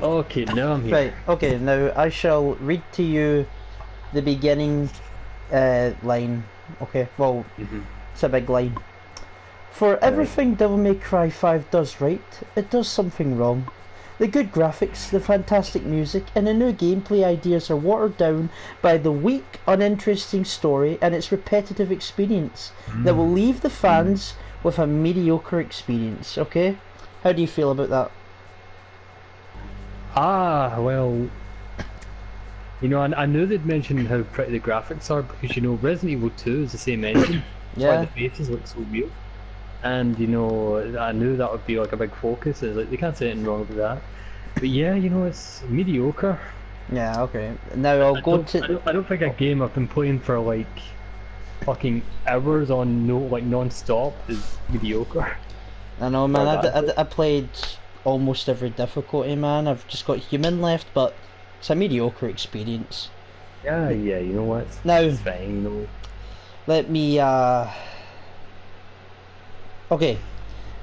Okay, now I'm here. Right, okay, now I shall read to you the beginning line. Okay, well, Hmm. it's a big line. For Right. everything Devil May Cry 5 does right, it does something wrong. The good graphics, the fantastic music, and the new gameplay ideas are watered down by the weak, uninteresting story and its repetitive experience that will Mm. leave the Mm. fans with a mediocre experience, okay? How do you feel about that? Well, I knew they'd mentioned how pretty the graphics are because, Resident Evil 2 is the same engine. That's why the Yeah? faces look so real. And, I knew that would be like a big focus. It's like, they can't say anything wrong with that. But yeah, it's mediocre. Yeah, okay. Now I'll I go don't, to... I don't, I don't think a Oh, game I've been playing for like fucking hours on non-stop is mediocre I know, or man. bad. I played almost every difficulty, man. I've just got human left, but it's a mediocre experience. Yeah, yeah, you know what? Now, It's fine. let me, okay.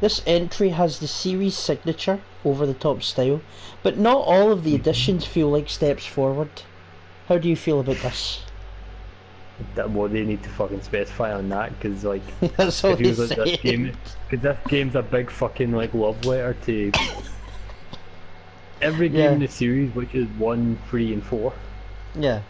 This entry has the series signature over the top style, but not all of the additions feel like steps forward. How do you feel about this? That what they need to fucking specify on that, because like, That's all it they feels like this say. game, because this game's a big fucking like love letter to every game Yeah, in the series, which is 1, 3, and 4, yeah.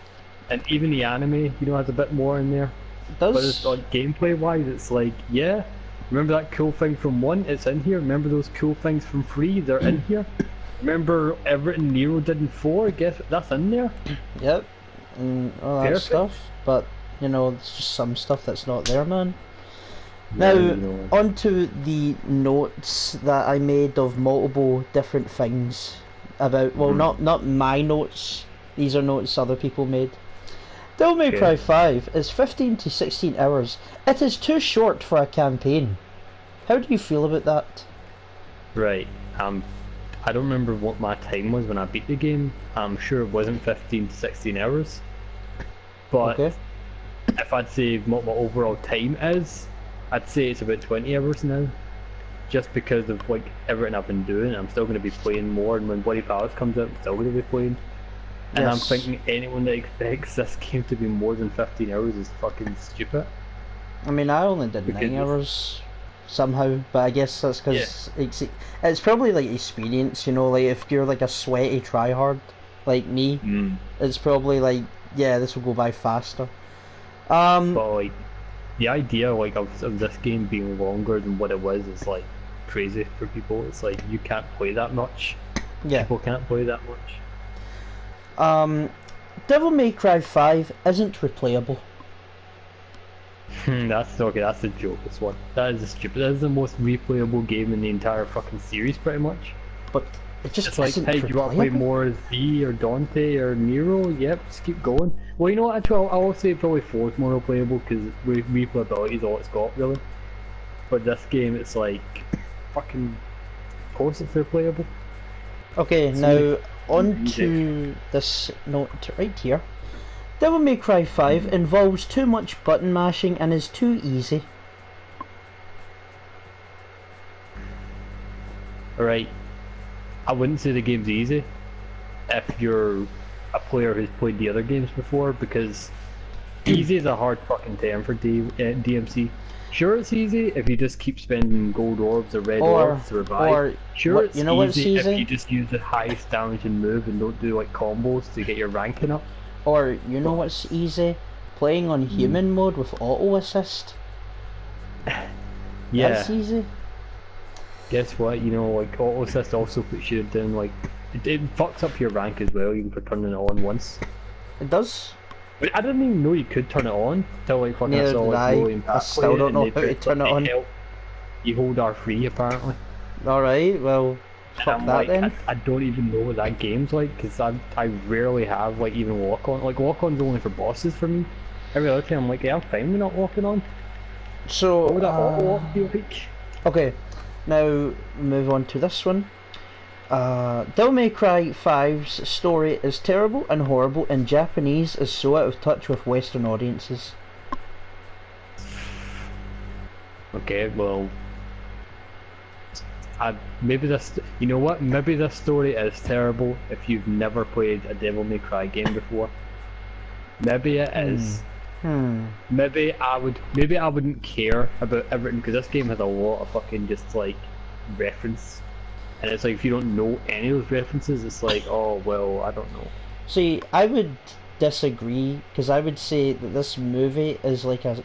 and even the anime, has a bit more in there. It But it's does. like gameplay wise, it's like, yeah, remember that cool thing from 1? It's in here. Remember those cool things from 3? They're in here. Remember everything Nero did in 4? Guess that's in there. Yep, and all that Perfect. stuff. But it's just some stuff that's not there, man. Yeah, Now, onto the notes that I made of multiple different things about. Well, Mhm. not my notes. These are notes other people made. Devil May Okay. Cry 5 is 15 to 16 hours. It is too short for a campaign. How do you feel about that? Right. I don't remember what my time was when I beat the game. I'm sure it wasn't 15 to 16 hours. But Okay. if I'd say what my overall time is, I'd say it's about 20 hours now. Just because of like everything I've been doing, I'm still going to be playing more. And when Bloody Palace comes out, I'm still going to be playing. And I'm Yes. thinking anyone that expects this game to be more than 15 hours is fucking stupid. I mean, I only did Because 9 hours somehow, but I guess that's yeah. because it's probably like experience, like if you're like a sweaty tryhard like me, Mm. it's probably like, yeah, this will go by faster. Um, But like the idea like of this game being longer than what it was is like crazy for people. It's like you can't play that much. yeah. People can't play that much. Um, Devil May Cry 5 isn't replayable. That's okay. That's the jokest one. That is the stupid. That is the most replayable game in the entire fucking series, pretty much. But it just It's like, isn't hey, do you want to play replayable. more as V or Dante or Nero? Yep, just keep going. Well, you know what? Actually, I'll say probably 4 is more replayable because replayability is all it's got, really. But this game, it's like, fucking, of course it's replayable. Okay, It's only now on easy. to this note right here. Devil May Cry 5 involves too much button mashing and is too easy. Alright, I wouldn't say the game's easy if you're a player who's played the other games before, because easy is a hard fucking term for DMC. Sure, it's easy if you just keep spending gold orbs or red Or, orbs to revive. or Sure, what? You it's know what's easy if you easy? just use the highest damaging move and don't do like combos to get your ranking up. Or you know But what's easy? Playing on mm, human mode with auto assist. That's yeah, easy. guess what? Like auto assist also puts you down like it fucks up your rank as well, even for turning it on once. It does. But I didn't even know you could turn it on till like fucking I Neither saw did like I. Rolling I Pat play still it don't and know they how to press like turn it the on. help. You hold R3 apparently. Alright, well, And fuck I'm that like, then. I don't even know what that game's like because I rarely have like even walk on. Like walk on's only for bosses for me. Every other time I'm like, yeah, I'm fine with not walking on. So, What would that auto walk be like? okay, now move on to this one. Devil May Cry 5's story is terrible and horrible, and Japanese is so out of touch with Western audiences. Okay, well, maybe this, you know what? Maybe this story is terrible if you've never played a Devil May Cry game before. Maybe it is. Maybe I wouldn't care about everything because this game has a lot of fucking just like reference, and it's like if you don't know any of those references, it's like, oh well, I don't know. See, I would disagree because I would say that this movie is like a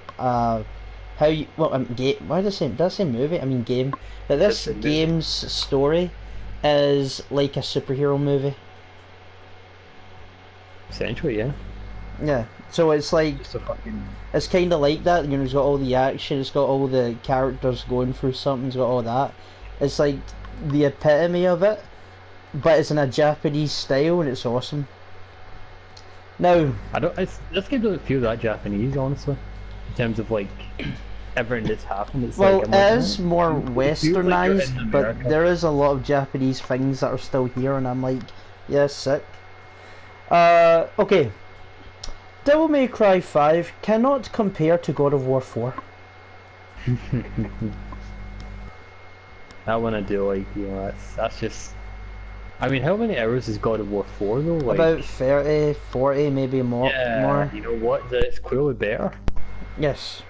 how you why did I say movie? I mean game. That this game's story is like a superhero movie. Essentially, yeah. Yeah. So it's like it's kind of like that. You know, it's got all the action. It's got all the characters going through something. It's got all that. It's like the epitome of it, but it's in a Japanese style, and it's awesome. Now, this game doesn't feel that Japanese, honestly, in terms of like everything that's happened. It's well, like, it is more westernized, like but there is a lot of Japanese things that are still here, and I'm like, yeah, sick. Okay. Devil May Cry 5 cannot compare to God of War 4. That one I do like, you know, that's just... I mean, how many hours is God of War 4 though? Like, about 30, 40, maybe more. Yeah, you know what? It's clearly better. Yes.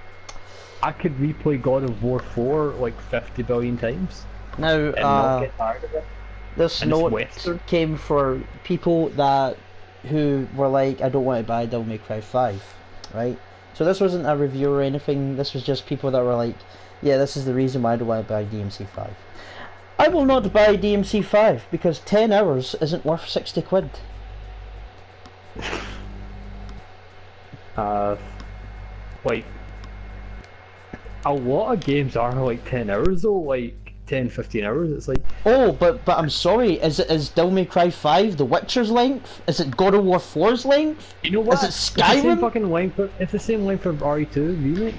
I could replay God of War 4 like 50 billion times. Now, and not get tired of it. This note came for people who were like, I don't want to buy Devil May Cry 5, right? So this wasn't a review or anything, this was just people that were like, yeah, this is the reason why I don't want to buy DMC 5. I will not buy DMC 5 because 10 hours isn't worth 60 quid. Like, a lot of games are like 10 hours though, like 10, 15 hours, it's like... Oh, but I'm sorry, is Devil May Cry 5 The Witcher's length? Is it God of War 4's length? You know what? Is it Skyrim? It's the same fucking length, it's the same length of RE2 Remake.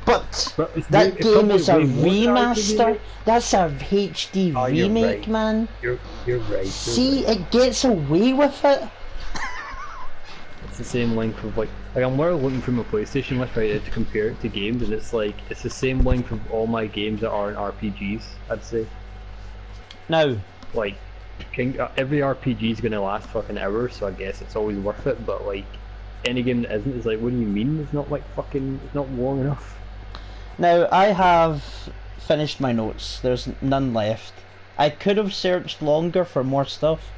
But that game is a remaster. That's a HD remake, right. man. You're right. See, it gets away with it. It's the same length of like I'm literally looking through my PlayStation list right to compare it to games, and it's like it's the same length of all my games that aren't RPGs. I'd say. No. Like, every RPG is gonna last fucking hours, so I guess it's always worth it. But like, any game that isn't is like, what do you mean? It's not like fucking. It's not long enough. Now, I have finished my notes. There's none left. I could have searched longer for more stuff,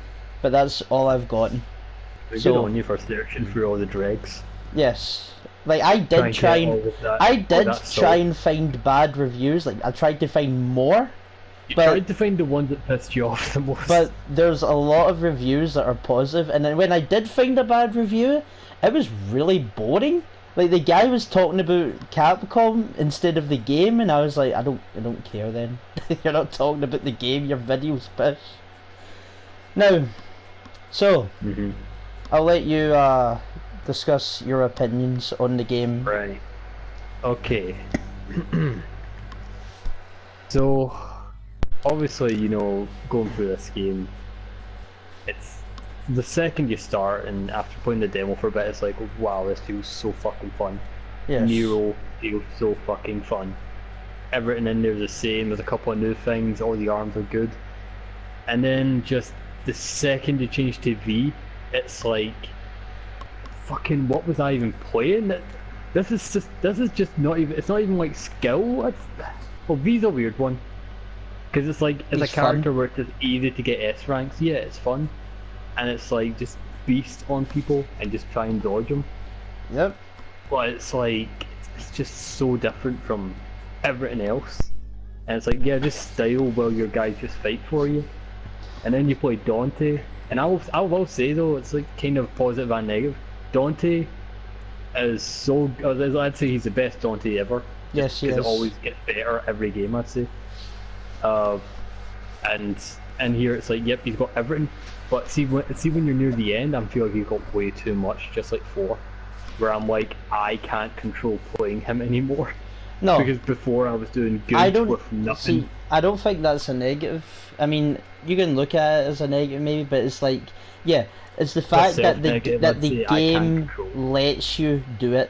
but that's all I've gotten. Good on you for searching through all the dregs. Yes. Like, I did try and find bad reviews. Like, I tried to find more. You tried to find the ones that pissed you off the most. But there's a lot of reviews that are positive, and then when I did find a bad review, it was really boring. Like, the guy was talking about Capcom instead of the game, and I was like, I don't care then. You're not talking about the game, your video's pish. Now, so, I'll let you discuss your opinions on the game. Right. Okay. So, obviously, you know, going through this game, it's the second you start and after playing the demo for a bit, it's like, wow, this feels so fucking fun. Yes. Nero feels so fucking fun. Everything in there's the same, there's a couple of new things, all the arms are good. And then just the second you change to V, it's like, fucking what was I even playing? This is just not even, it's not even like skill. Well, V's a weird one. Because it's like, as a character where it's just easy to get S ranks, yeah, it's fun. And it's like, just beast on people and just try and dodge them. Yep. But it's like, it's just so different from everything else. And it's like, yeah, just style while your guys just fight for you. And then you play Dante. And I will say though, it's like kind of positive and negative. Dante is so, I'd say he's the best Dante ever. Yes, he is. Because it always gets better every game, I'd say. And here it's like, yep, he's got everything. But see when you're near the end, I feel like he's got way too much, just like 4. Where I'm like, I can't control playing him anymore. No. Because before I was doing good with nothing. See, I don't think that's a negative. I mean, you can look at it as a negative maybe, but it's like, yeah, it's the fact that the game lets you do it.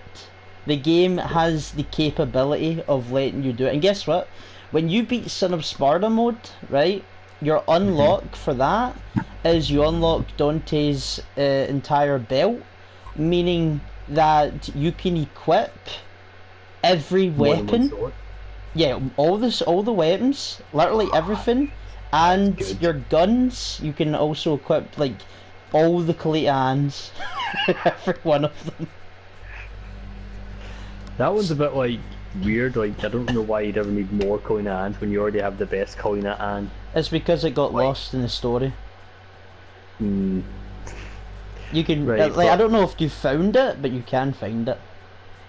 The game has the capability of letting you do it. And guess what? when you beat Son of Sparta mode, right? Your unlock for that is you unlock Dante's entire belt, meaning that you can equip every More than one weapon. sword. Yeah, all the weapons, literally everything, and good. your guns. You can also equip like all the Kaletans, every one of them. That one's a bit like weird. Like I don't know why you'd ever need more Kalina when you already have the best Kalina and. It's because it got Like- lost in the story. Hmm. You can Right, like I but- don't know if you found it, but you can find it.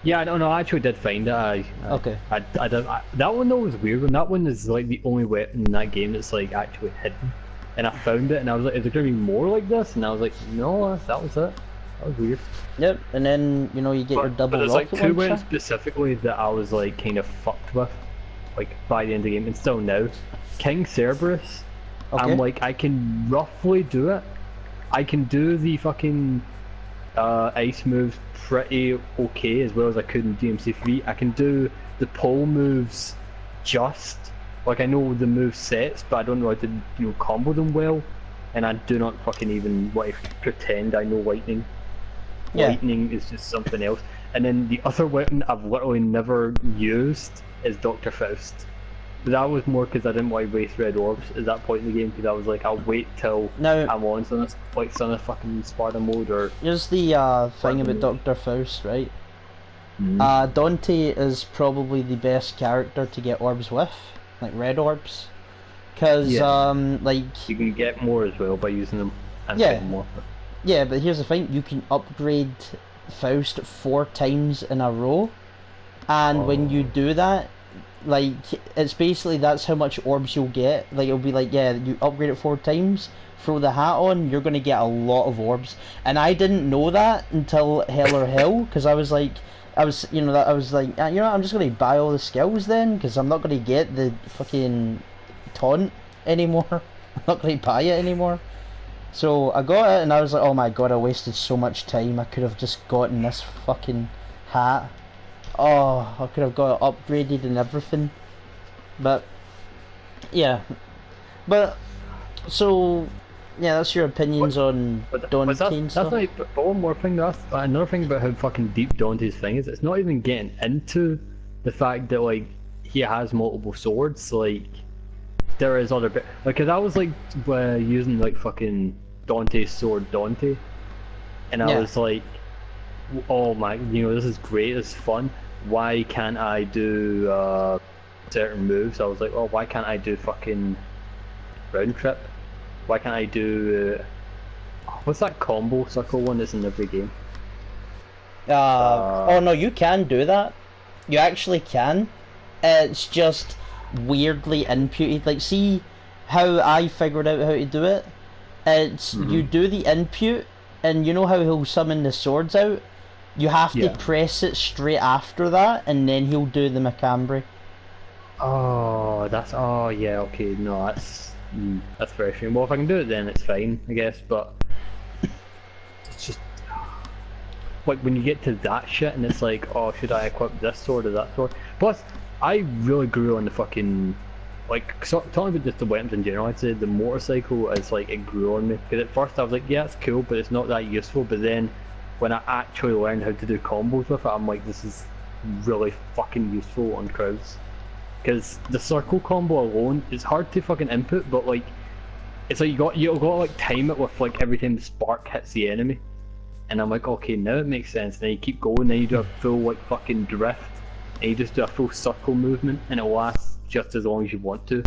Yeah, I don't know. I actually did find it. Okay. That one though was a weird one. That one is like the only weapon in that game that's like actually hidden. And I found it, and I was like, "Is there gonna be more like this?" And I was like, "No, that was it." That was weird. Yep, and then you know you get your double there's rocket like two weapons launcher. specifically that I was like kind of fucked with, like by the end of the game, and still now. King Cerberus. Okay. I'm like, I can roughly do it. I can do the fucking ice moves pretty okay, as well as I could in DMC3. I can do the pole moves just. Like, I know the move sets, but I don't know how to, combo them well. And I do not fucking even want to pretend I know lightning. Yeah. Lightning is just something else. And then the other weapon I've literally never used is Dr. Faust. But that was more because I didn't want to waste red orbs at that point in the game, because I was like, I'll wait till Now I'm on Son of fucking Sparta mode or... here's the thing about Dr. Faust, right? Mm. Dante is probably the best character to get orbs with, like red orbs, because Yeah. like You can get more as well by using them and Yeah. getting more. yeah, but here's the thing: you can upgrade Faust 4 times in a row, and when you Oh. do that, like it's basically that's how much orbs you'll get. Like it'll be like, yeah, you upgrade it 4 times, throw the hat on, you're gonna get a lot of orbs. And I didn't know that until Hell or Hell, because I was like, I'm just gonna buy all the skills then, because I'm not gonna get the fucking taunt anymore. I'm not gonna buy it anymore. So I got it and I was like, oh my god, I wasted so much time. I could have just gotten this fucking hat. Oh, I could have got it upgraded and everything. But yeah. But so yeah, that's your opinions on But Dante that's and stuff. not, but one more thing, that's another thing about how fucking deep Dante's thing is, it's not even getting into the fact that like he has multiple swords. Like there is other bit, like, cause I was like using like fucking Dante's sword Dante, and I Yeah. was like, oh my, this is great, this is fun. Why can't I do certain moves? I was like, oh, why can't I do fucking round trip? Why can't I do what's that combo circle one that's in every game? Oh no, you can do that. You actually can. It's just weirdly inputted. Like, see how I figured out how to do it? It's you do the input, and you know how he'll summon the swords out? You have to Yeah. press it straight after that, and then he'll do the Macambri. Oh, yeah, okay, no, that's very strange. Well, if I can do it then it's fine, I guess, but it's just like when you get to that shit and it's like, oh, should I equip this sword or that sword? Plus, I really grew on the fucking, like, talking about just the weapons in general, I'd say the motorcycle is like, it grew on me, because at first I was like, yeah, it's cool, but it's not that useful, but then when I actually learned how to do combos with it, I'm like, this is really fucking useful on crowds. Because the circle combo alone, it's hard to fucking input, but like, it's like you got to like time it with like every time the spark hits the enemy, and I'm like, okay, now it makes sense. And then you keep going, then you do a full like fucking drift, and you just do a full circle movement, and it lasts just as long as you want to.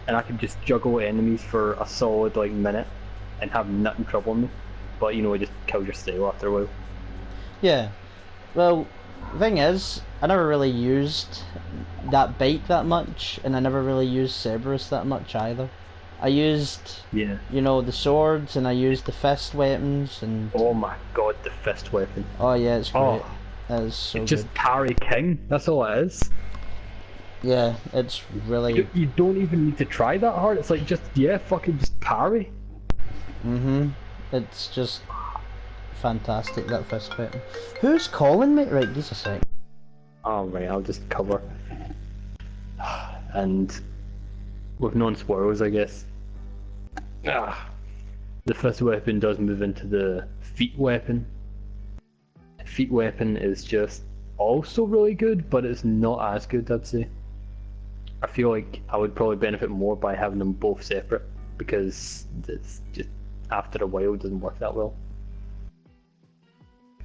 And I can just juggle enemies for a solid like minute, and have nothing troubling me. But it just kills your style after a while. Yeah. Well, the thing is, I never really used that bike that much, and I never really used Cerberus that much either. I used, Yeah. the swords, and I used the fist weapons, and Oh my god, the fist weapon. oh yeah, it's great. Oh, That is so it's just parry king. That's all it is. good. Yeah, it's really. You don't even need to try that hard. It's like fucking just parry. It's just fantastic, that fist weapon. Who's calling me? Right, just a sec. Oh right, I'll just cover. and with non-spoilers, I guess. The first weapon does move into the feet weapon. Feet weapon is just also really good, but it's not as good, I'd say. I feel like I would probably benefit more by having them both separate, because it's just after a while it doesn't work that well.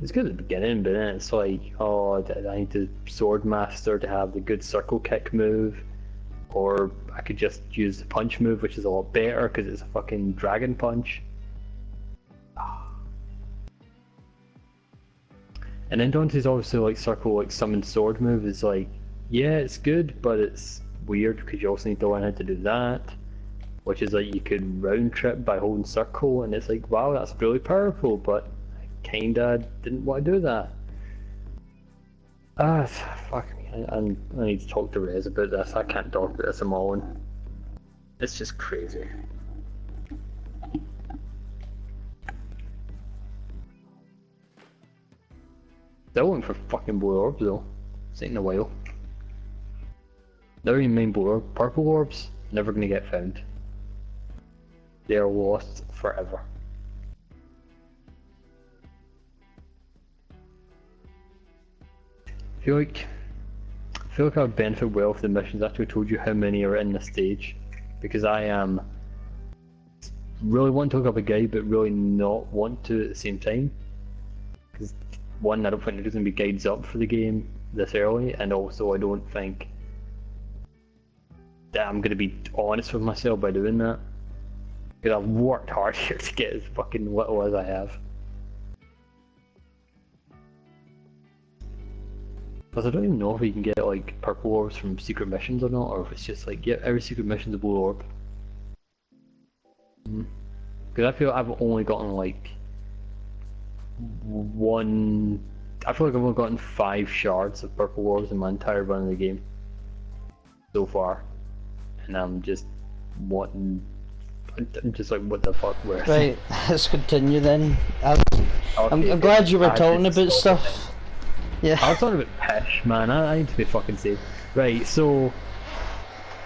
It's good at the beginning, but then it's like, oh, I need the sword master to have the good circle kick move, or I could just use the punch move, which is a lot better because it's a fucking dragon punch. And then Dante's also like circle like summon sword move is like, yeah, it's good, but it's weird because you also need to learn how to do that, which is like you could round trip by holding circle, and it's like, wow, that's really powerful, but I kinda didn't want to do that. Fuck me, I need to talk to Rez about this. I can't talk about this on my own. It's just crazy. Still looking for fucking blue orbs though. It's ain't in a while. Never even main blue orb. Purple orbs, never gonna get found. They are lost forever. I feel like I would benefit well if the missions actually told you how many are in the stage, because I am really want to look up a guide but really not want to at the same time. Because one, I don't think there's going to be guides up for the game this early, and also I don't think that I'm going to be honest with myself by doing that. Because I've worked hard here to get as fucking little as I have. Plus I don't even know if you can get like purple orbs from secret missions or not, or if it's just like, yeah, every secret mission's a blue orb. Because I feel I've only gotten like I feel like I've only gotten 5 shards of purple orbs in my entire run of the game so far, and I'm just wanting. I'm just like, what the fuck? Where? Right, let's continue then. I'm glad you were talking about stuff. Yeah. I was talking about Pish, man. I need to be fucking safe. Right, so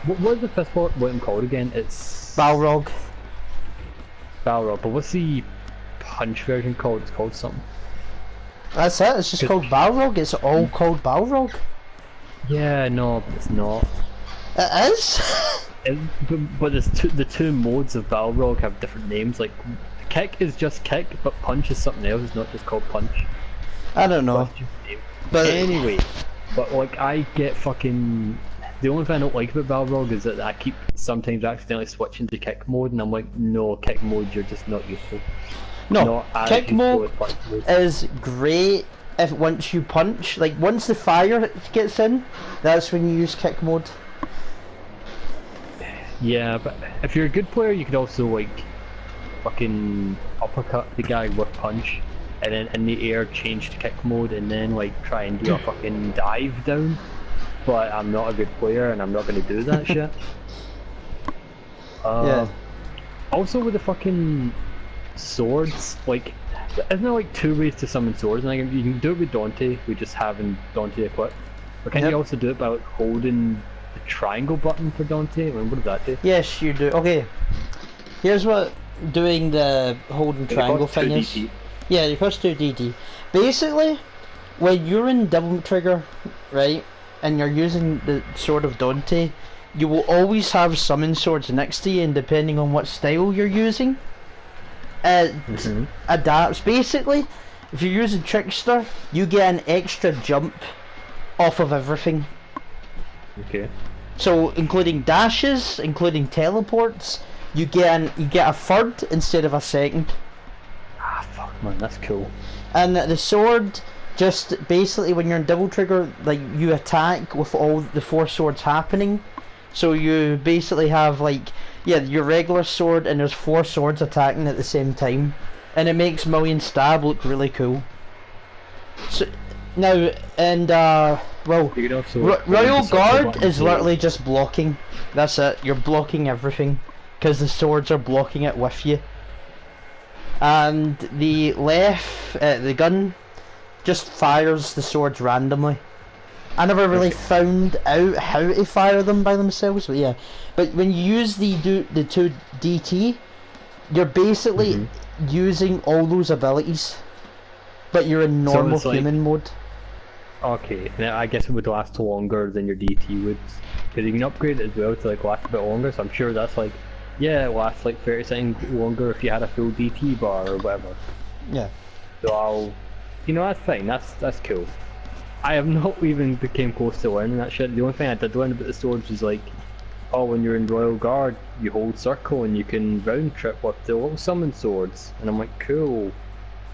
what is the fifth weapon called again? It's Balrog. Balrog, but what's the punch version called? It's called something. That's it, it's just called Balrog, it's all called Balrog. Yeah, no, but it's not. It is? But there's the two modes of Balrog have different names, like kick is just kick, but punch is something else, it's not just called punch. I don't know. But anyway, but like I get fucking... The only thing I don't like about Balrog is that I keep sometimes accidentally switching to kick mode, and I'm like, no, kick mode, you're just not useful. No, kick mode is great if once you punch, like once the fire gets in, that's when you use kick mode. Yeah, but if you're a good player, you could also like fucking uppercut the guy with punch, and then in the air change to kick mode, and then like try and do a fucking dive down. But I'm not a good player, and I'm not going to do that shit. Yeah. Also with the fucking swords, like, isn't there like 2 ways to summon swords? And like, you can do it with Dante, with just having Dante equipped. But can you also do it by like holding the triangle button for Dante? I mean, what does that do? Yes, you do. Okay, here's what doing the holding triangle thing is. Yeah, it costs 2 DD. Basically, when you're in Devil Trigger, right, and you're using the Sword of Dante, you will always have summon swords next to you, and depending on what style you're using, it adapts. Basically, if you're using Trickster, you get an extra jump off of everything. Okay. So, including dashes, including teleports, you get a third instead of a second. Ah, fuck, man, that's cool. And the sword, just basically when you're in Devil Trigger, like you attack with all the 4 swords happening. So you basically have like, yeah, your regular sword, and there's 4 swords attacking at the same time, and it makes Million Stab look really cool. So now, and well, Royal Guard is literally just blocking. That's it. You're blocking everything because the swords are blocking it with you. And the left, the gun, just fires the swords randomly. I never really Okay. found out how to fire them by themselves, but yeah. But when you use the two DT, you're basically using all those abilities, but you're in So normal it's like, human mode. okay, and I guess it would last longer than your DT would, because you can upgrade it as well to like last a bit longer. So I'm sure that's like, yeah, it lasts like 30 seconds longer if you had a full DT bar or whatever. Yeah. So that's fine. That's cool. I have not even became close to learning that shit. The only thing I did learn about the swords was like, oh, when you're in Royal Guard, you hold circle and you can round trip with the little summon swords, and I'm like, cool,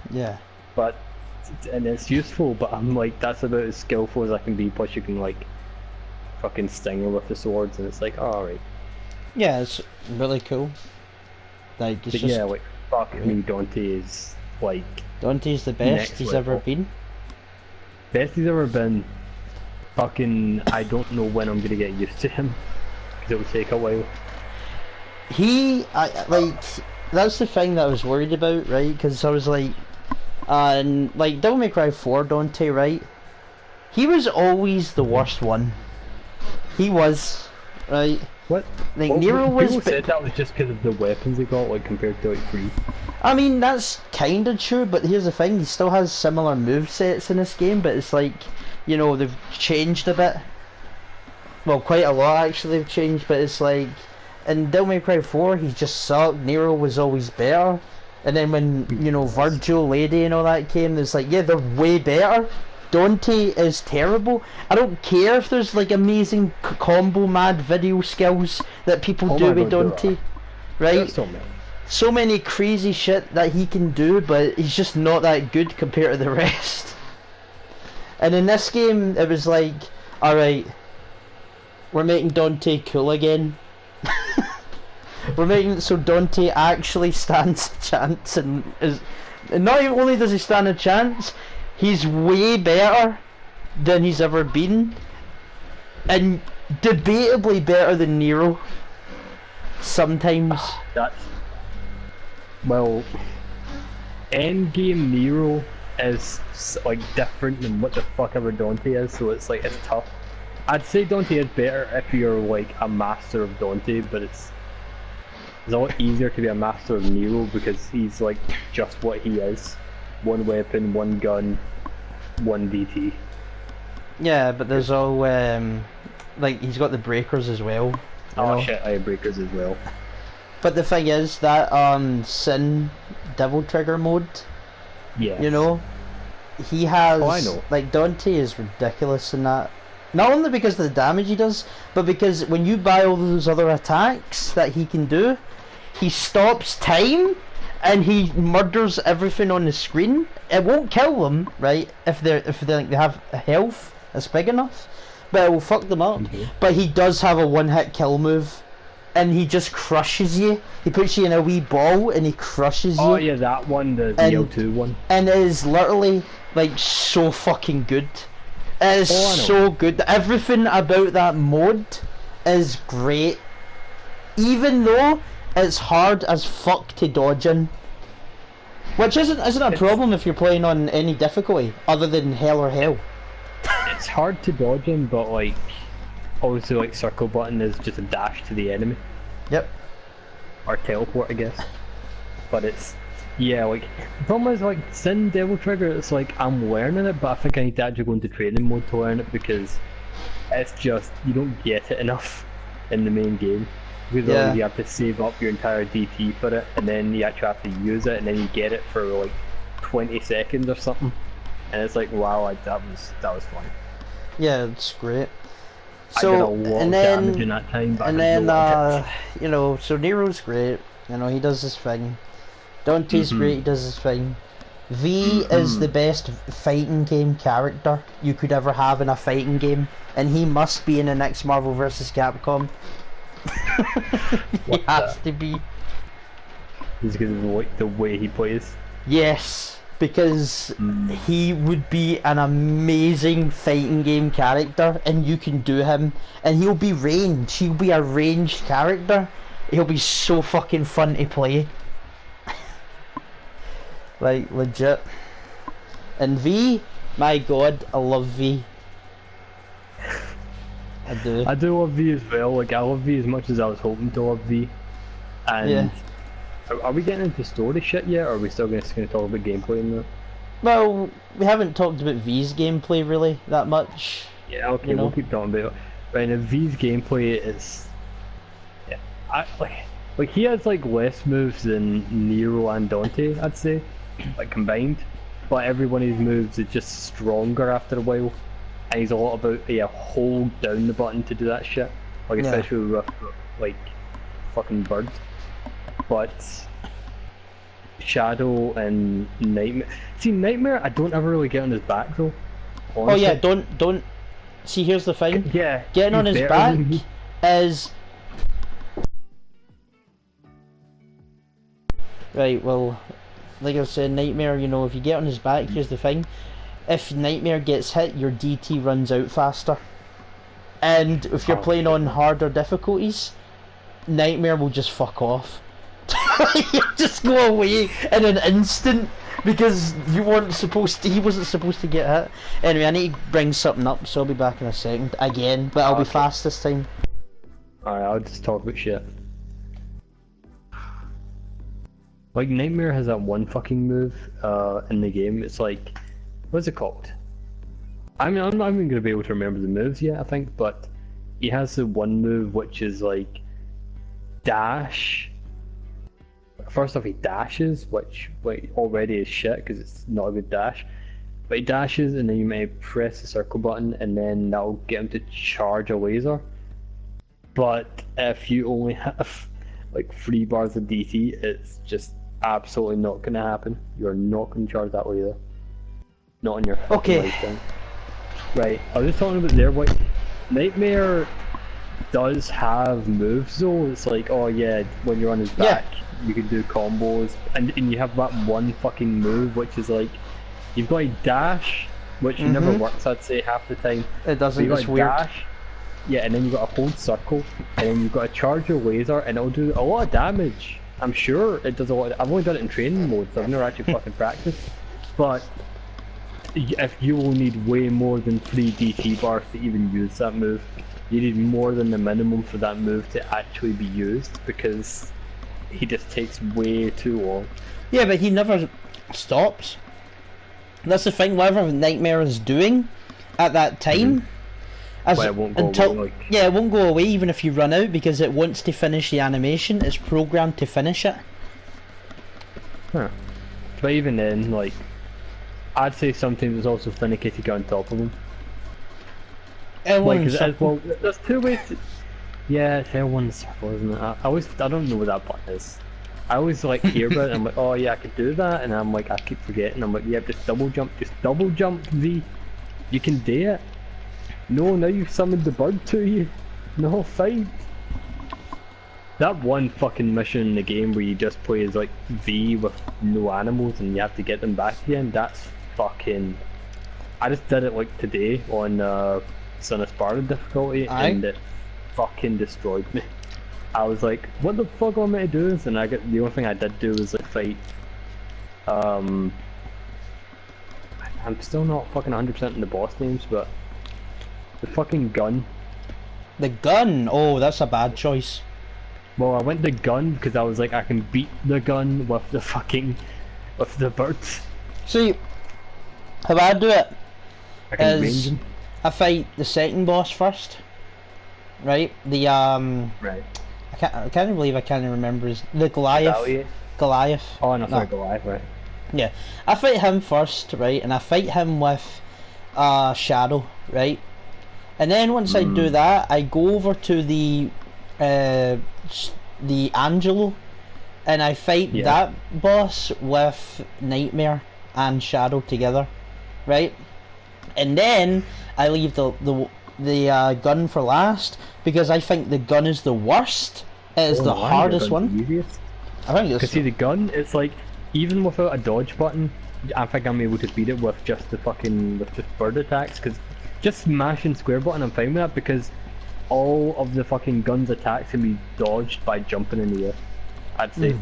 Yeah. but and it's useful, but I'm like, that's about as skillful as I can be. Plus, you can like fucking sting her with the swords, and it's like, alright. Yeah, it's really cool. Like, it's But just yeah, like, fuck great. me, Dante is like Dante's the best next he's level. ever been. Best he's ever been. Fucking, I don't know when I'm gonna get used to him, because it will take a while. Like, that's the thing that I was worried about, right? Because I was like, and like Devil May Cry 4 Dante, right? He was always the worst one. He was, right? What? Like Well, Nero was. people said that was just because of the weapons he got, like compared to like 3. I mean, that's kind of true, but here's the thing: he still has similar movesets in this game, but it's like, they've changed a bit. Well, quite a lot actually they've changed, but it's like in Devil May Cry 4, he just sucked. Nero was always better, and then when Virgil, Lady, and all that came, it's like, yeah, they're way better. Dante is terrible. I don't care if there's like amazing combo mad video skills that people Oh do my with God, there Dante, are. right? There's so many. So many crazy shit that he can do, but he's just not that good compared to the rest. And in this game, it was like, alright, we're making Dante cool again. We're making it so Dante actually stands a chance, and not only does he stand a chance, he's way better than he's ever been, and debatably better than Nero. Sometimes. That's well, endgame Nero is like different than what the fuck ever Dante is, so it's like it's tough. I'd say Dante is better if you're like a master of Dante, but it's a lot easier to be a master of Nero because he's like just what he is: one weapon, one gun, one DT. Yeah, but there's all like he's got the breakers as well. You Oh know? shit, eye breakers as well. But the thing is that Sin Devil Trigger mode, Yeah. he has Oh, I know. like Dante is ridiculous in that. Not only because of the damage he does, but because when you buy all those other attacks that he can do, he stops time and he murders everything on the screen. It won't kill them, right? If they like, they have a health that's big enough, but it will fuck them up. But he does have a one-hit kill move, and he just crushes you. He puts you in a wee ball and he crushes you. Oh yeah, that one, the And- L2 one. And it is literally like so fucking good. It is Oh, I know. so good. Everything about that mode is great, even though it's hard as fuck to dodge in. Which isn't a problem if you're playing on any difficulty other than hell or hell. It's hard to dodge him, but like, obviously like circle button is just a dash to the enemy. Yep. Or teleport, I guess. But it's, yeah, like, the problem is like Sin Devil Trigger, it's like I'm learning it, but I think I need to actually go into training mode to learn it because it's just, you don't get it enough in the main game. Because Yeah. always you have to save up your entire DT for it, and then you actually have to use it, and then you get it for like 20 seconds or something. And it's like, wow, that was fun. Yeah, it's great. I did a So lot and of damage in then that time, but and I did then no hits. so Nero's great. He does his thing. Dante's great. He does his thing. V is the best fighting game character you could ever have in a fighting game, and he must be in the next Marvel vs. Capcom. He What has to be. He's because of like the way he plays. Yes, because he would be an amazing fighting game character, and you can do him, and he'll be ranged. He'll be a ranged character. He'll be so fucking fun to play. Like, legit. And V, my god, I love V. I do. I do love V as well. Like I love V as much as I was hoping to love V. And Yeah. are we getting into story shit yet, or are we still just gonna talk about gameplay in that? Well, we haven't talked about V's gameplay really that much. Yeah, okay, You know? we'll keep talking about it. Right, now V's gameplay is, yeah, like he has like less moves than Nero and Dante, I'd say, like combined. But every one of his moves is just stronger after a while, and he's a lot about hold down the button to do that shit. Like Yeah. especially with like fucking bird. But Shadow and Nightmare. See, Nightmare, I don't ever really get on his back though. Oh yeah, honestly. don't. See, here's the thing. Yeah, Getting on he's his better back than me. is right. Well, like I said, Nightmare. You know, if you get on his back, here's the thing. If Nightmare gets hit, your DT runs out faster. And if you're Oh, playing on shit. harder difficulties, Nightmare will just fuck off. He'll just go away in an instant because he wasn't supposed to get hit. Anyway, I need to bring something up, so I'll be back in a second again, but I'll be Okay. fast this time. Alright, I'll just talk about shit. Like Nightmare has that one fucking move in the game. It's like, what's it called? I mean, I'm not even gonna be able to remember the moves yet, I think, but he has the one move which is like dash. First off, he dashes, which already is shit because it's not a good dash. But he dashes, and then you may press the circle button, and then that'll get him to charge a laser. But if you only have like 3 bars of DT, it's just absolutely not gonna happen. You're not gonna charge that laser. Not in your fucking Okay. lifetime. Right, I was just talking about there. What Nightmare does have moves though. It's like, oh yeah, when you're on his Yeah. back, you can do combos, and you have that one fucking move which is like, you've got a dash, which never works, I'd say, half the time. It So doesn't, you got it's a weird. dash, yeah, and then you got a hold circle, and then you've got to charge your laser, and it'll do a lot of damage. I'm sure it does a lot. I've only done it in training mode, so I've never actually fucking practiced. But if you will need way more than 3 DT bars to even use that move, you need more than the minimum for that move to actually be used, because he just takes way too long. Yeah, but he never stops. That's the thing, whatever Nightmare is doing at that time, as Well, it won't go until away, like- yeah, it won't go away even if you run out because it wants to finish the animation. It's programmed to finish it. Huh. But even then, like, I'd say sometimes it's also finicky to get on top of him. Like, 'cause well, there's 2 ways to... Yeah, it's L1 circle, isn't it? I don't know what that button is. I always like hear about it and I'm like, oh yeah, I could do that, and I'm like, I keep forgetting. I'm like, yeah, just double jump V. You can do it. No, now you've summoned the bird to you. No, fight. That one fucking mission in the game where you just play as like V with no animals and you have to get them back again, that's fucking... I just did it like today on Son of Sparta difficulty, Aye. and it fucking destroyed me. I was like, what the fuck am I meant to do this? And the only thing I did do was like fight. I'm still not fucking 100% in the boss names, but the fucking gun. The gun. Oh, that's a bad choice. Well, I went the gun because I was like, I can beat the gun with the birds. See, how I do it I can range is them. I fight the second boss first. Right? The Right. I can't believe I can't remember the Goliath. Retaliate. Goliath. Oh, no, sorry, Goliath, right. Yeah, I fight him first, right, and I fight him with Shadow, right, and then once I do that, I go over to the Angelo, and I fight Yeah. that boss with Nightmare and Shadow together, right, and then I leave the gun for last because I think the gun is the worst. It is the why? hardest The gun's one. Easiest. I think Because it's see, the gun, it's like, even without a dodge button, I think I'm able to beat it with just bird attacks, because just smashing square button, I'm fine with that, because all of the fucking gun's attacks can be dodged by jumping in the air. I'd say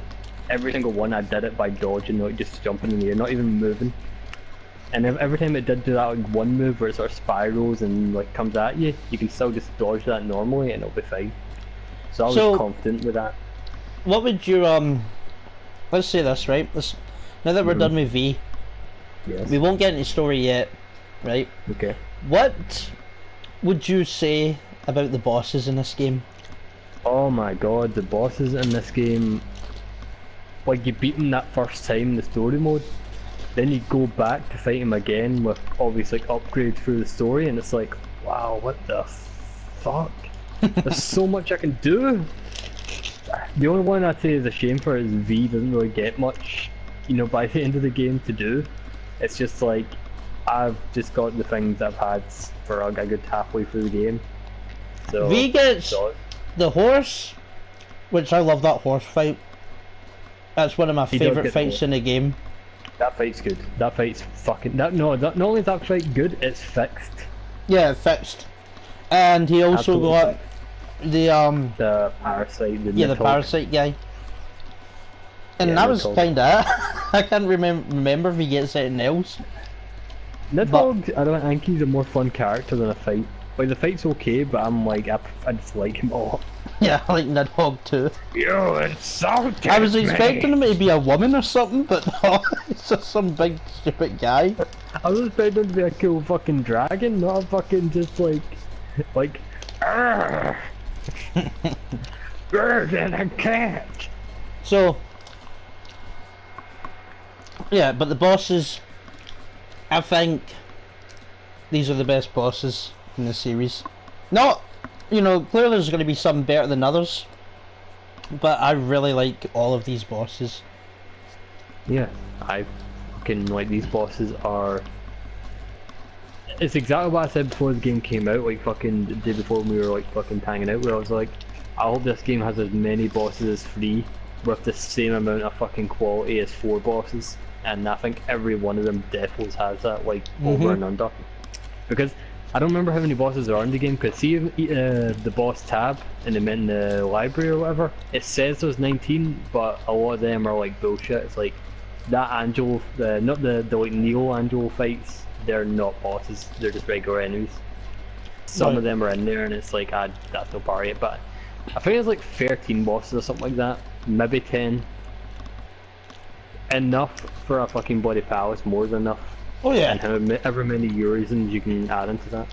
every single one I did it by dodging, like just jumping in the air, not even moving. And every time it did do that like one move where it sort of spirals and like comes at you, you can still just dodge that normally and it'll be fine. So I was So- confident with that. What would you let's say this, right? Now that we're done with V, Yes. we won't get into story yet, right? Okay. What would you say about the bosses in this game? Oh my god, the bosses in this game, like you beat them that first time in the story mode, then you go back to fight him again with obviously like upgrades through the story, and it's like, wow, what the fuck? There's so much I can do. The only one I'd say is a shame for is V doesn't really get much, you know, by the end of the game to do. It's just like, I've just got the things I've had for a good halfway through the game. So V gets so- the horse, which I love that horse fight. That's one of my He does favourite get the fights horse. in the game. That fight's good. That fight's fucking. Not only is that fight good, it's fixed. Yeah, fixed. And he also Absolutely got fixed. the Parasite. yeah, the Nidhogg. parasite guy. And Yeah, that was Nidhogg. kinda I can't remember if he gets anything else. Nidhogg, I don't think he's a more fun character than a fight. Like the fight's okay, but I'm like, I just like him a lot. Yeah, I like Nidhogg too. You insulted I was expecting him to be a woman or something, but no, it's just some big stupid guy. I was expecting him to be a cool fucking dragon, not a fucking just like, "Arrgh, bird and a cat." So, yeah, but the bosses, I think these are the best bosses in the series. Not, you know, clearly there's going to be some better than others, but I really like all of these bosses. Yeah, I fucking like these bosses are. It's exactly what I said before the game came out, like fucking the day before when we were like fucking hanging out, where I was like, I hope this game has as many bosses as 3 with the same amount of fucking quality as 4 bosses, and I think every one of them definitely has that, like over and under. Because I don't remember how many bosses there are in the game, because see the boss tab in the library or whatever, it says there's 19, but a lot of them are like bullshit. It's like that Angel, not the like Neo Angel fights, they're not bosses, they're just regular enemies. Some Right. of them are in there and it's like, that's no part of it, but I think it's like 13 bosses or something like that, maybe 10. Enough for a fucking bloody palace, more than enough. Oh yeah. And however many Eurizons you can add into that.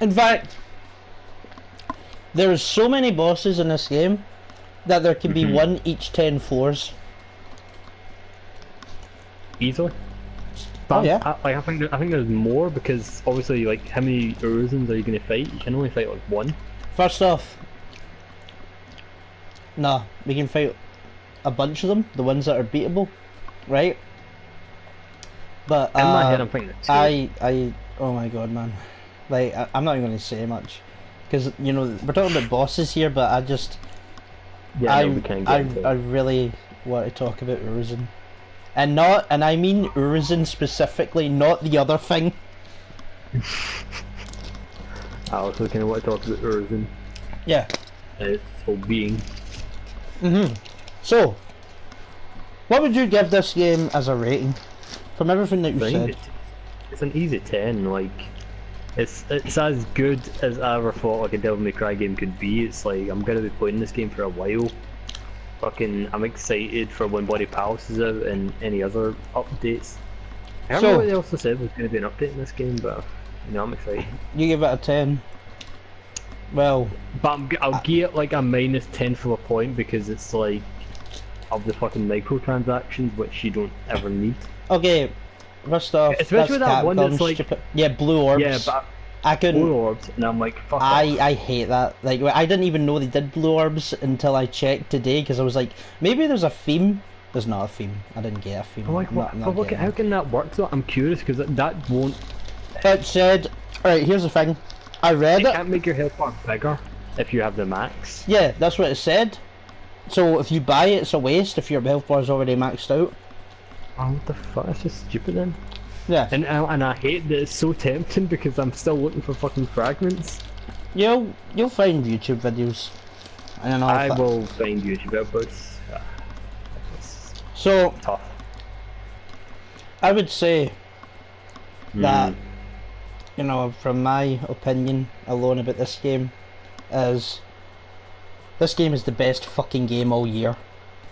In fact, there is so many bosses in this game that there can be one each 10 floors. Easily. Oh, But yeah. I think there's more, because obviously, like, how many Eurizons are you going to fight? You can only fight like one. First off, nah, we can fight a bunch of them, the ones that are beatable, right? But In my head, I'm thinking two. oh my god, man, like I'm not even going to say much, because you know we're talking about bosses here, but Yeah, no, we can't get into I it. really want to talk about Urizen, and I mean Urizen specifically, not the other thing. I also kind of want to talk about Urizen Yeah. and its whole being. So, what would you give this game as a rating? From everything that you I think said. it's an easy 10. Like, it's as good as I ever thought like a Devil May Cry game could be. It's like, I'm gonna be playing this game for a while. Fucking, I'm excited for when Bloody Palace is out and any other updates. I don't know what else they said was going to be an update in this game, but you know, I'm excited. You give it a 10. Well, But I'll give it like a minus 10 for a point, because it's like of the fucking microtransactions, which you don't ever need. okay. First off, Especially that's that one that's Capcom's like- stupid. Yeah, blue orbs. Yeah, but I couldn't. blue orbs, and I'm like, fuck off. I hate that. Like, I didn't even know they did blue orbs until I checked today, because I was like, maybe there's a theme. There's not a theme. I didn't get a theme. I'm like, I'm what? not But look, getting how it. can that work though? I'm curious, because that won't. It said, alright, here's the thing. I read It it. can't make your health bar bigger if you have the max. Yeah, that's what it said. So if you buy it, it's a waste if your health bar is already maxed out. Oh, what the fuck? That's just stupid then. Yeah. And I hate that it's so tempting, because I'm still looking for fucking fragments. You'll find YouTube videos. I don't know. I if will find YouTube, but it's So tough. I would say that, you know, from my opinion alone about this game, is this game is the best fucking game all year.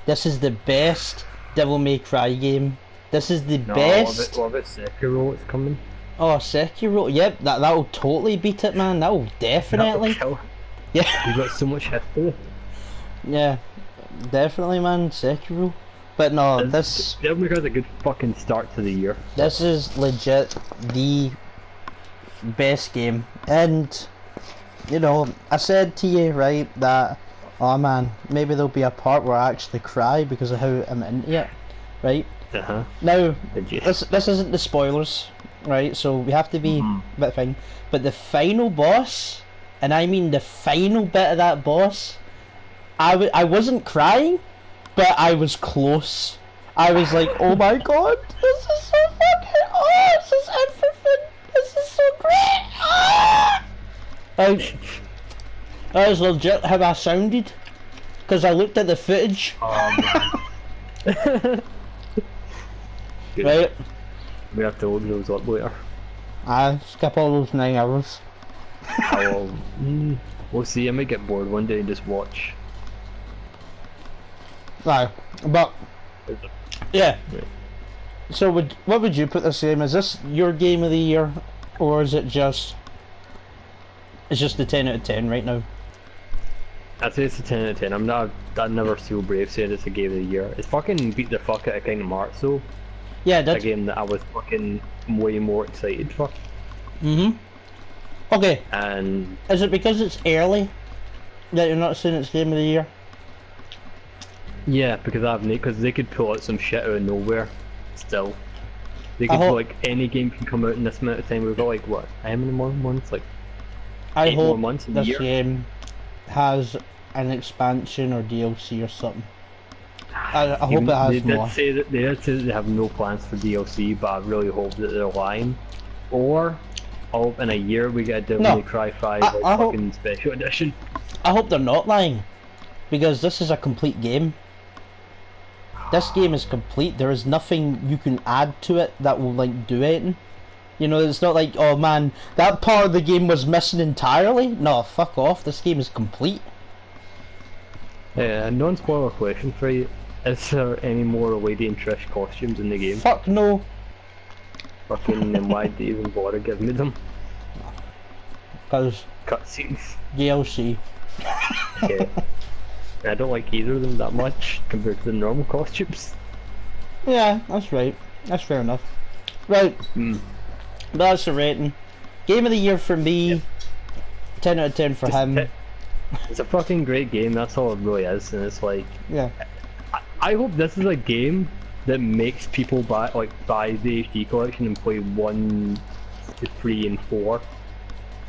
This is the best Devil May Cry game. This is the best. What about Sekiro? It's coming. Oh, Sekiro. Yep, that'll totally beat it, man. That'll definitely. That'll kill. Yeah. You've got so much history. Yeah, definitely, man. Sekiro. But no, this Devil May Cry is a good fucking start to the year. this is legit the best game. And you know, I said to you, right, that oh man, maybe there'll be a part where I actually cry because of how I'm into it, right? Now, Did you? this isn't the spoilers, right? So we have to be a bit thing. But the final boss, and I mean the final bit of that boss, I wasn't crying, but I was close. I was like, oh my god, this is so fucking, oh, this is everything, this is so great, ah! That was legit how I sounded, because I looked at the footage, Oh man. Good. right? We have to open those up later. I skip all those 9 hours. We'll see. I might get bored one day and just watch. Aye, but yeah. Right. So what would you put this game? Is this your game of the year, or is it just? It's just a 10 out of 10 right now. I'd say it's a 10 out of 10. I'd never feel brave saying it's a game of the year. It's fucking beat the fuck out of Kingdom Hearts though. Yeah, A that's. game that I was fucking way more excited for. Okay, And is it because it's early that you're not saying it's game of the year? yeah, because they could pull out some shit out of nowhere. Still, they I could hope- like any game can come out in this amount of time. We've got like what? How many more months? Like I 8 more hope months in the this year. game has an expansion or DLC or something. I hope Even- it has they more. did say that they have no plans for DLC, but I really hope that they're lying. Or I hope in a year we get a Devil No, May Cry 5 I like, hope- fucking special edition. I hope they're not lying, because this is a complete game. This game is complete. There is nothing you can add to it that will like do anything. You know, it's not like, oh man, that part of the game was missing entirely. No, fuck off. This game is complete. Yeah, non-spoiler question for you. Is there any more Lady and Trish costumes in the game? Fuck no. Fucking then why do you even bother giving me them? Because Cutscenes. DLC. Yeah. I don't like either of them that much compared to the normal costumes. Yeah, that's right. That's fair enough. Right, that's the rating. Game of the year for me. 10 out of 10 for him. It's a fucking great game, that's all it really is, and it's like, Yeah. I hope this is a game that makes people buy the HD collection and play 1 to 3 and 4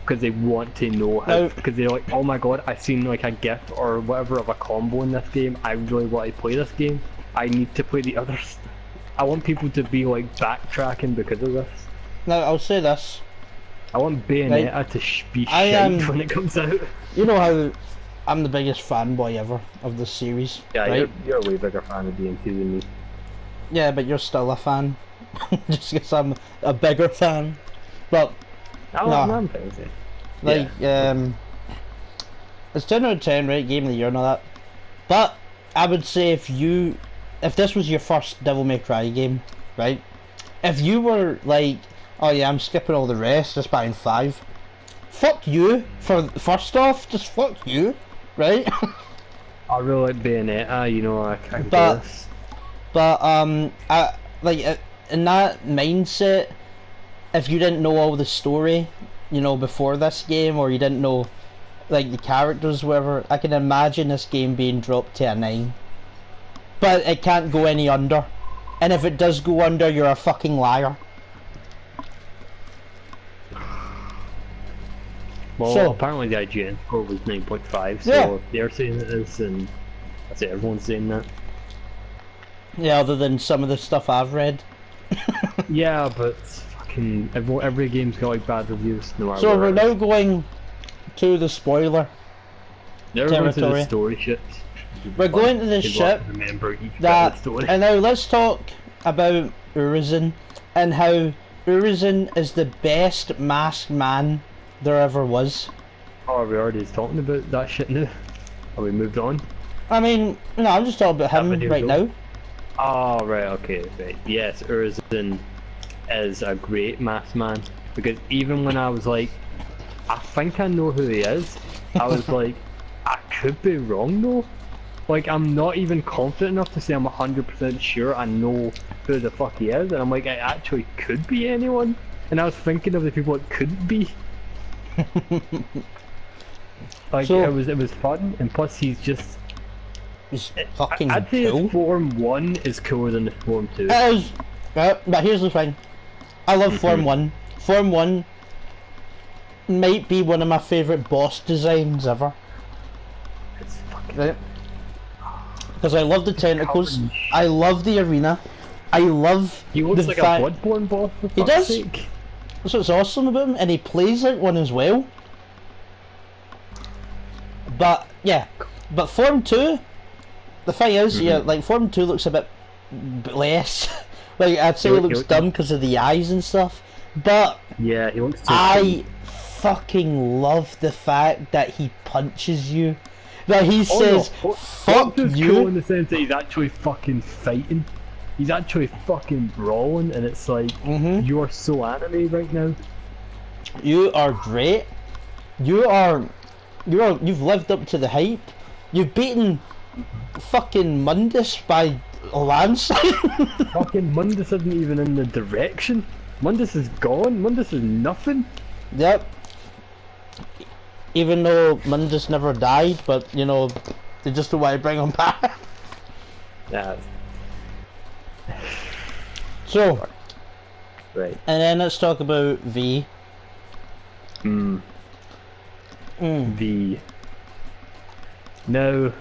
because they want to know how, because they're like, oh my god, I've seen like a gif or whatever of a combo in this game, I really want to play this game, I need to play the others. I want people to be like backtracking because of this. Now, I'll say this. I want Bayonetta to be I shite when it comes out. You know how I'm the biggest fanboy ever of this series, Yeah, right? you're a way bigger fan of DMC than me. Yeah, but you're still a fan. Just because I'm a bigger fan. But, Oh, Nah. I'm fine with it. like, Yeah. it's 10 out of 10, right? Game of the year and all that. But, I would say if this was your first Devil May Cry game, right? If you were like, oh yeah, I'm skipping all the rest, just buying 5. Fuck you, first off, just fuck you, right? I really like Bayonetta, you know, I can do But- this. But I like in that mindset, if you didn't know all the story, you know, before this game, or you didn't know like the characters, whatever, I can imagine this game being dropped to a 9. But it can't go any under, and if it does go under, you're a fucking liar. Well, So- apparently the IGN score was 9.5, so Yeah. if they're saying it is, and that's it, everyone's saying that. Yeah, other than some of the stuff I've read. Yeah, but fucking every game's got like bad reviews, no matter So what we're it now is. going to the spoiler. Never going to territory. the story shit. We're going to the People ship have to remember each bit of that, the story. and now let's talk about Urizen and how Urizen is the best masked man there ever was. Oh, are we already talking about that shit now? Are we moved on? I mean, no, I'm just talking about him video right goes. now. Oh, right, okay, right. Yes, Urizen is a great masked man. Because even when I was like, I think I know who he is, I was like, I could be wrong though. Like, I'm not even confident enough to say I'm 100% sure I know who the fuck he is. And I'm like, it actually could be anyone. And I was thinking of the people it couldn't be. Like, So- it was fun, and plus he's just... He's fucking I'd say cool. his Form 1 is cooler than his Form 2. It is, but here's the thing. I love Form 1. Form 1 might be one of my favourite boss designs ever. It's fucking... Right? Because I love the tentacles, I love the arena, I love He looks the like fact... a Bloodborne boss, for He fuck's does. sake. That's what's awesome about him, and he plays like one as well. But, yeah. But Form 2, the thing is, yeah, like Form 2 looks a bit less. Like, I'd say it looks dumb because of the eyes and stuff. But Yeah, he looks too I fucking love the fact that he punches you. That he says, fuck Form 2's you. cool in the sense that he's actually fucking fighting. He's actually fucking brawling, and it's like, you're so anime right now. You are great. You've lived up to the hype. You've beaten fucking Mundus by a landslide. Fucking Mundus isn't even in the direction. Mundus is gone. Mundus is nothing. Yep. Even though Mundus never died, but you know, they just don't want to bring him back. Yeah. So, Right. and then let's talk about V. The... Now,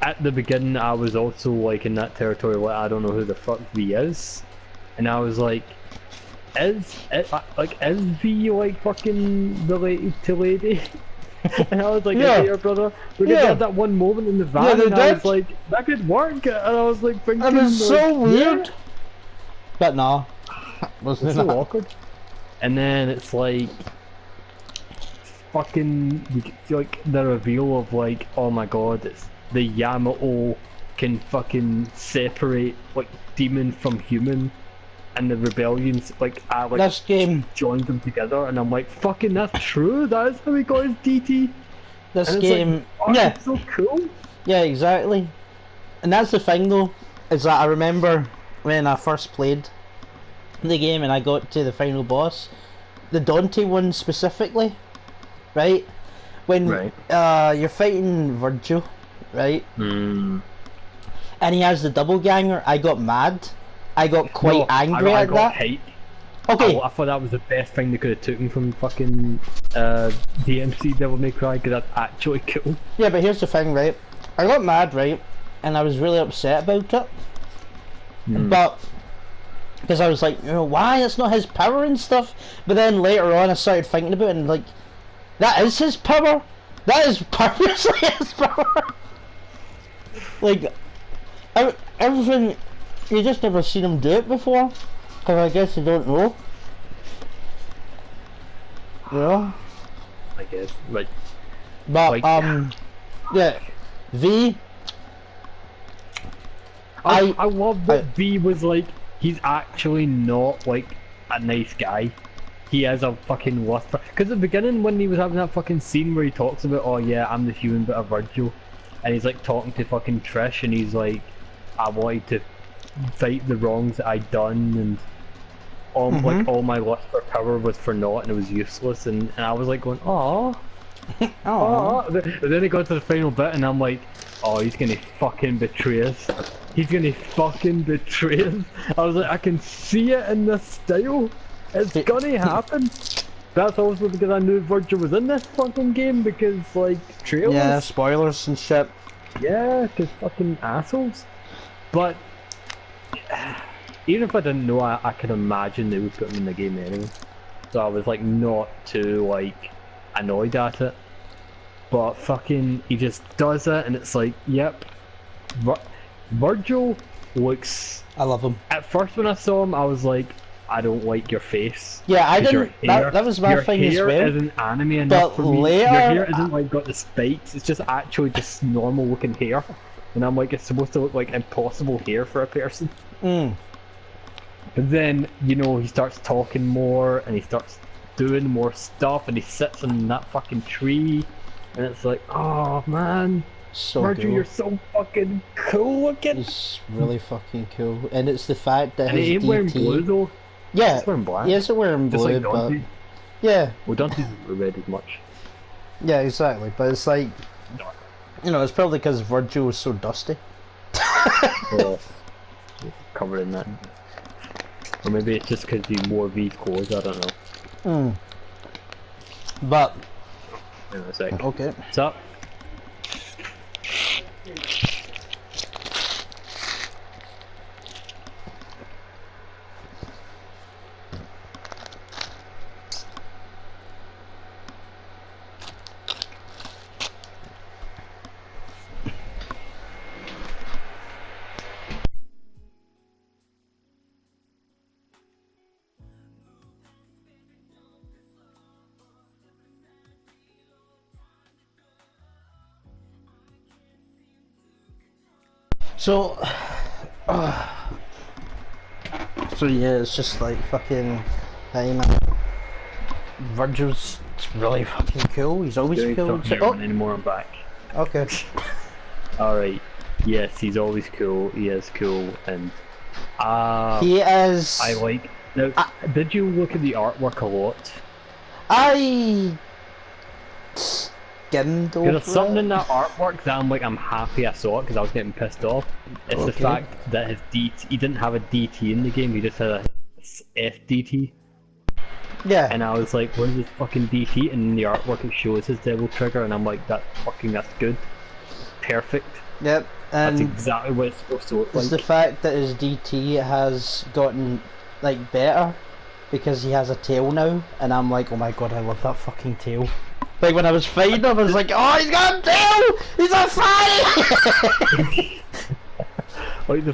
at the beginning I was also like in that territory where I don't know who the fuck V is. And I was like, is V like fucking related to Lady? And I was like, Yeah. is he your brother? Because Yeah. they had that one moment in the van Yeah, they and I did. was like, that could work. And I was like thinking, That was like, so weird. yeah. But no. Wasn't It's so it? awkward. And then it's like fucking you get, like the reveal of like, oh my god, it's the Yamato can fucking separate like demon from human, and the rebellions like This game, joined them together, and I'm like, fucking that's true. That is how he got his DT. this And it's game, like, oh, yeah, it's so cool. yeah, exactly. And that's the thing though, is that I remember when I first played the game and I got to the final boss, the Dante one specifically, right? When Right. you're fighting Virgil, right? Mm. And he has the double ganger, I got mad. I got quite angry I at got that. hype. Okay, I thought that was the best thing they could have taken from fucking DMC Devil May Cry, because that's actually cool. yeah, but here's the thing, right? I got mad, right? And I was really upset about it. But because I was like, you know, why? That's not his power and stuff. But then later on, I started thinking about it, and like, that is his power. That is purposely his power. Like, everything, you just never seen him do it before, because I guess you don't know. You know? I guess. Like, But Like- yeah, V. I love that I- V was like, he's actually not like a nice guy. He has a fucking lust. Because at the beginning, when he was having that fucking scene where he talks about, oh yeah, I'm the human bit of Virgil, and he's like talking to fucking Trish, and he's like, I wanted to fight the wrongs that I'd done, and like all my lust for power was for naught, and it was useless, and I was like going, oh. Oh, But then it got to the final bit, and I'm like, oh, he's gonna fucking betray us. He's gonna fucking betray us. I was like, I can see it in the style. It's gonna happen. That's also because I knew Virgil was in this fucking game, because like trailers. yeah, spoilers and shit. Yeah, because fucking assholes. But even if I didn't know, I could imagine they would put him in the game anyway. So I was like not too like annoyed at it. But fucking, he just does it, and it's like, yep. Virgil looks. I love him. At first, when I saw him, I was like, I don't like your face. Yeah, I 'Cause your didn't. That was my your thing as hair well. isn't anime enough But for me. later, Your hair isn't like got the spikes. It's just actually just normal looking hair, and I'm like, it's supposed to look like impossible hair for a person. Mm. But then you know he starts talking more, and he starts doing more stuff, and he sits in that fucking tree, and it's like, oh man, So Virgil, cool. you're so fucking cool looking. He's really fucking cool, and it's the fact that And his he ain't wearing blue DT. though. Yeah, He's wearing black. he isn't wearing Just blue, like but Dante. yeah, Well, Dante's not red as much. yeah, exactly. But it's like, Dark. you know, it's probably because Virgil was so dusty. Well, covered in that. Or maybe it's just because he wore these clothes, I don't know. Mm. But Hang on a sec. okay. What's up? So, so yeah, it's just like fucking, hey man, Virgil's really fucking cool. He's always Doing cool. something here anymore, I'm back. Okay. Alright. Yes, he's always cool. He is cool, and He is. I like. Now, did you look at the artwork a lot? I skimmed over Because there's something it. in that artwork that I'm happy I saw it because I was getting pissed off. It's the Okay. fact that his DT, he didn't have a DT in the game, he just had a FDT. Yeah. And I was like, where's this fucking DT? And in the artwork it shows his Devil Trigger, and I'm like, that's good. Perfect. Yep. That's And exactly what it's supposed to look it's the like. fact that his DT has gotten like better because he has a tail now, and I'm like, oh my god, I love that fucking tail. Like when I was fighting him, I was like, oh, he's got a tail! He's on fire! Like the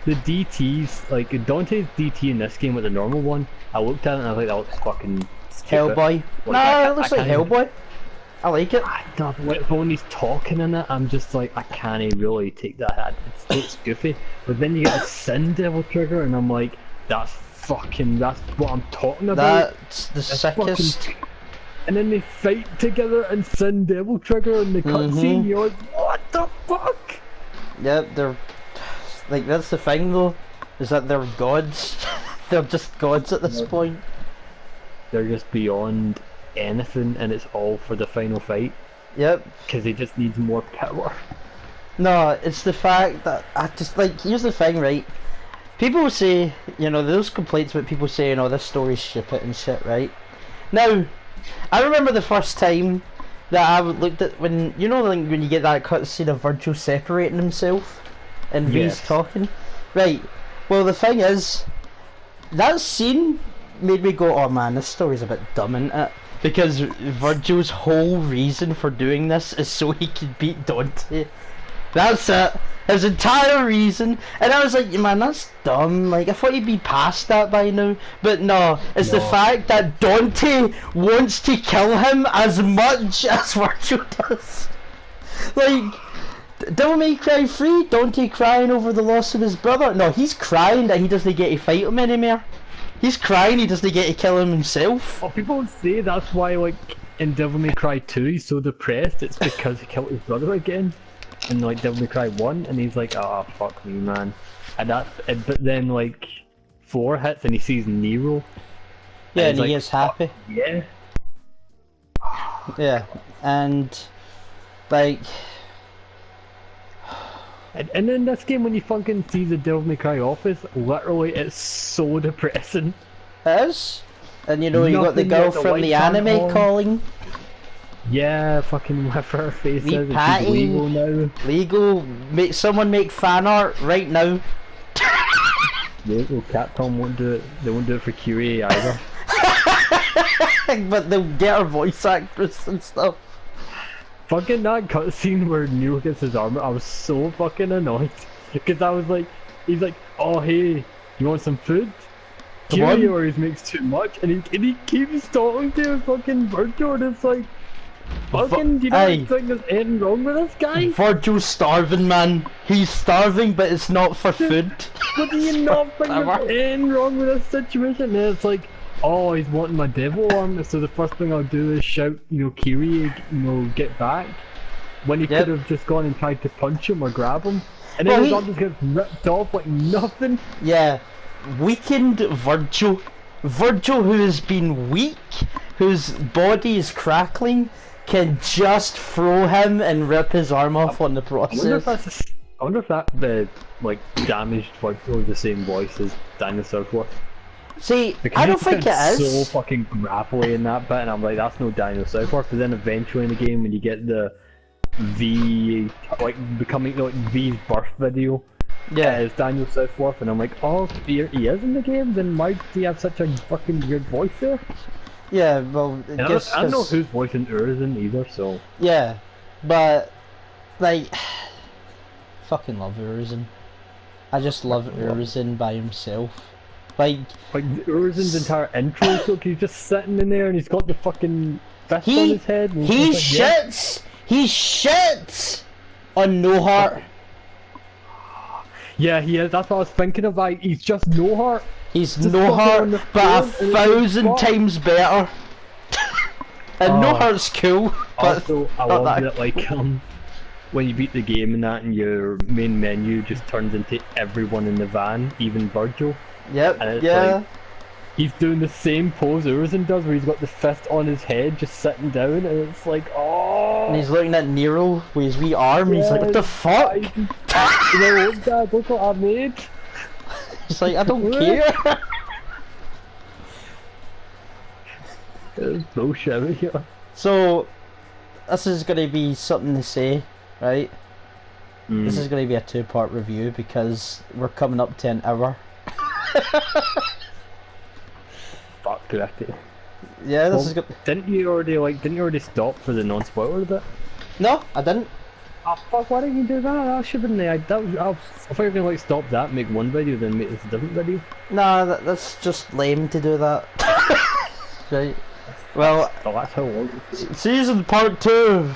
DTs, like Dante's DT in this game with the normal one, I looked at it and I was like, that looks fucking stupid. Hellboy. Like, Nah, it looks I like can't even- Hellboy. I like it. I don't know, like, when he's talking in it, I'm just like, I can't really take that. It's goofy. But then you get a Sin Devil Trigger, and I'm like, that's what I'm talking about. That's the That's sickest. fucking- And then they fight together and Sin Devil Trigger in the cutscene. You're like, what the fuck? Yep, they're like that's the thing though, is that they're gods. They're just gods at this Yeah. point. They're just beyond anything, and it's all for the final fight Yep. because he just needs more power. No, it's the fact that I just like. Here's the thing, right? People say, you know, those complaints about people saying, "Oh, this story's shit and shit," right? Now, I remember the first time that I looked at when you know, like when you get that cutscene of Virgil separating himself and V's Yes. talking, right? Well, the thing is, that scene made me go, "Oh man, this story's a bit dumb, isn't it?" Because Virgil's whole reason for doing this is so he can beat Dante. That's it. His entire reason. And I was like, man, that's dumb. Like, I thought you'd be past that by now. But no, it's the No. fact that Dante wants to kill him as much as Virgil does. Like, Devil May Cry 3, Dante crying over the loss of his brother. No, he's crying that he doesn't get to fight him anymore. He's crying he doesn't get to kill him himself. Well, people say that's why, like, in Devil May Cry 2 he's so depressed. It's because he killed his brother again. In like Devil May Cry 1, and he's like, oh fuck me, man. And but then like 4 hits and he sees Nero. Yeah, and he's he like, is happy. Yeah. Yeah, and like, And in this game, when you fucking see the Devil May Cry office, literally it's so depressing. it is. And you know, you got the Nothing girl but the from the lights aren't anime on. calling. Yeah, fucking whatever her face Wee is, it's Patty. legal now. Legal, make someone make fan art right now. Well, Capcom won't do it. They won't do it for Curie either. But they'll get her voice actress and stuff. Fucking that cutscene where Nero gets his armor, I was so fucking annoyed. Because I was like, he's like, oh hey, you want some food? Come on. Kiryu always makes too much, and he keeps talking to fucking Virgil, and it's like, fucking, do you Aye. not think there's anything wrong with this guy? Virgil's starving, man. He's starving, but it's not for food. But do you not think Whatever. there's anything wrong with this situation? And it's like, oh, he's wanting my devil arm, so the first thing I'll do is shout, Kiri, get back. When he Yep. could have just gone and tried to punch him or grab him. And then Well, his arm just gets ripped off like nothing. Yeah, weakened Virgil. Virgil, who has been weak, whose body is crackling, can just throw him and rip his arm off on the I wonder if process. the damaged Virgil is the same voice as Daniel Southworth. See, Because I don't he think it gets is. so fucking grapply in that bit, and I'm like, that's no Daniel Southworth. But then eventually in the game, when you get the V, becoming V's birth video, Yeah, it's Daniel Southworth, and I'm like, oh, he is in the game. Then why does he have such a fucking weird voice there? yeah, well, And I just don't know 'cause- who's voicing Urizen either, so yeah, but like, fucking love Urizen. I just love Urizen by himself. Like Urizen's entire intro, so he's just sitting in there and he's got the fucking fist on he his head. And he he's like, yeah. he shits on No Heart. Yeah, he is. That's what I was thinking of. Like, he's just no heart. He's Just No fucking Heart, on the but phone and 1,000 it's times better. And No Oh. Heart's cool, but Also, I not love that that when you beat the game and that, and your main menu just turns into everyone in the van, even Virgil. yep, And it's yeah. like, he's doing the same pose Urizen does, where he's got the fist on his head, just sitting down, and it's like, oh. And he's looking at Nero with his wee arm. He's like, "What the fuck?" Look what I made. He's like, "I don't care." It's bullshit here. So, this is gonna be something to say, right? Mm. This is gonna be a 2-part review because we're coming up to an hour. Fuck Griffy. Yeah, this Well, is good. Didn't you already stop for the non-spoiler bit? No, I didn't. Oh fuck, why didn't you do that? That should have been I thought you were gonna stop that, make one video, then make this a different video. Nah, that's just lame to do that. Right. Well, Oh, that's how long. season part 2.